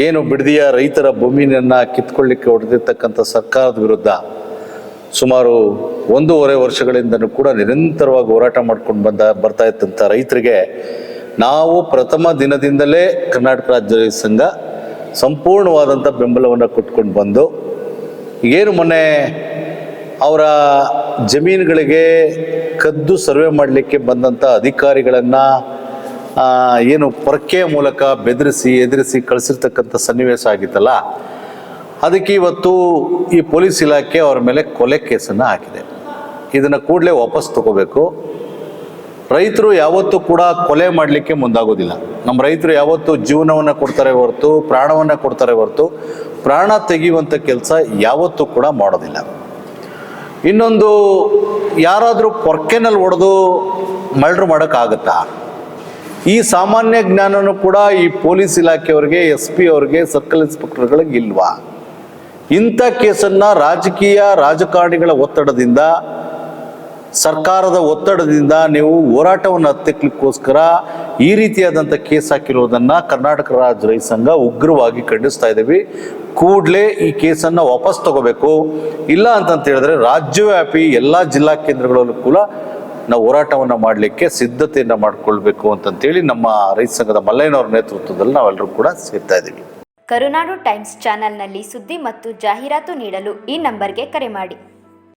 ಏನು ಬಿಡದಿಯ ರೈತರ ಭೂಮಿಯನ್ನ ಕಿತ್ಕೊಳ್ಳಿಕ್ಕೆ ಹೊಡೆದಿರ್ತಕ್ಕಂಥ ಸರ್ಕಾರದ ವಿರುದ್ಧ ಸುಮಾರು 1.5 ವರ್ಷಗಳಿಂದನೂ ಕೂಡ ನಿರಂತರವಾಗಿ ಹೋರಾಟ ಮಾಡ್ಕೊಂಡು ಬರ್ತಾ ಇದ್ದಂಥ ರೈತರಿಗೆ ನಾವು ಪ್ರಥಮ ದಿನದಿಂದಲೇ ಕರ್ನಾಟಕ ರಾಜ್ಯ ರೈತ ಸಂಘ ಸಂಪೂರ್ಣವಾದಂಥ ಬೆಂಬಲವನ್ನು ಕೊಟ್ಕೊಂಡು ಬಂದು ಏನು ಮೊನ್ನೆ ಅವರ ಜಮೀನುಗಳಿಗೆ ಕದ್ದು ಸರ್ವೆ ಮಾಡಲಿಕ್ಕೆ ಬಂದಂಥ ಅಧಿಕಾರಿಗಳನ್ನು ಏನು ಪೊರಕೆಯ ಮೂಲಕ ಬೆದರಿಸಿ ಎದುರಿಸಿ ಕಳಿಸಿರ್ತಕ್ಕಂಥ ಸನ್ನಿವೇಶ ಆಗಿತ್ತಲ್ಲ, ಅದಕ್ಕೆ ಇವತ್ತು ಈ ಪೊಲೀಸ್ ಇಲಾಖೆ ಅವರ ಮೇಲೆ ಕೊಲೆ ಕೇಸನ್ನು ಹಾಕಿದೆ. ಇದನ್ನು ಕೂಡಲೇ ವಾಪಸ್ ತಗೋಬೇಕು. ರೈತರು ಯಾವತ್ತೂ ಕೂಡ ಕೊಲೆ ಮಾಡಲಿಕ್ಕೆ ಮುಂದಾಗೋದಿಲ್ಲ. ನಮ್ಮ ರೈತರು ಯಾವತ್ತೂ ಜೀವನವನ್ನು ಕೊಡ್ತಾರೆ ಹೊರತು, ಪ್ರಾಣವನ್ನು ಕೊಡ್ತಾರೆ ಹೊರತು ಪ್ರಾಣ ತೆಗೆಯುವಂಥ ಕೆಲಸ ಯಾವತ್ತೂ ಕೂಡ ಮಾಡೋದಿಲ್ಲ. ಇನ್ನೊಂದು, ಯಾರಾದರೂ ಪೊರ್ಕೆನಲ್ಲಿ ಹೊಡೆದು ಮರ್ಡರ್ ಮಾಡೋಕ್ಕಾಗತ್ತಾ? ಈ ಸಾಮಾನ್ಯ ಜ್ಞಾನನೂ ಕೂಡ ಈ ಪೊಲೀಸ್ ಇಲಾಖೆಯವರಿಗೆ, SP ಅವರಿಗೆ, ಸರ್ಕಲ್ ಇನ್ಸ್ಪೆಕ್ಟರ್ಗಳಿಗೆ ಇಲ್ವಾ? ಇಂಥ ಕೇಸನ್ನು ರಾಜಕಾರಣಿಗಳ ಒತ್ತಡದಿಂದ, ಸರ್ಕಾರದ ಒತ್ತಡದಿಂದ ನೀವು ಹೋರಾಟವನ್ನು ಹತ್ತಿಕ್ಲಿಕ್ಕೋಸ್ಕರ ಈ ರೀತಿಯಾದಂಥ ಕೇಸ್ ಹಾಕಿರೋದನ್ನು ಕರ್ನಾಟಕ ರಾಜ್ಯ ರೈತ ಸಂಘ ಉಗ್ರವಾಗಿ ಖಂಡಿಸ್ತಾ ಇದ್ದೀವಿ. ಕೂಡಲೇ ಈ ಕೇಸನ್ನು ವಾಪಸ್ ತಗೋಬೇಕು. ಇಲ್ಲ ಅಂತಂತ ಹೇಳಿದ್ರೆ ರಾಜ್ಯವ್ಯಾಪಿ ಎಲ್ಲ ಜಿಲ್ಲಾ ಕೇಂದ್ರಗಳಲ್ಲೂ ಕೂಡ ನಾವು ಹೋರಾಟವನ್ನು ಮಾಡಲಿಕ್ಕೆ ಸಿದ್ಧತೆಯನ್ನು ಮಾಡಿಕೊಳ್ಬೇಕು ಅಂತಂತೇಳಿ ನಮ್ಮ ರೈತ ಸಂಘದ ಮಲ್ಲಯ್ಯನವರ ನೇತೃತ್ವದಲ್ಲಿ ನಾವೆಲ್ಲರೂ ಕೂಡ ಸೇರ್ತಾ ಇದ್ದೀವಿ. ಕರುನಾಡು ಟೈಮ್ಸ್ ಚಾನೆಲ್ನಲ್ಲಿ ಸುದ್ದಿ ಮತ್ತು ಜಾಹೀರಾತು ನೀಡಲು ಈ ನಂಬರ್ಗೆ ಕರೆ ಮಾಡಿ.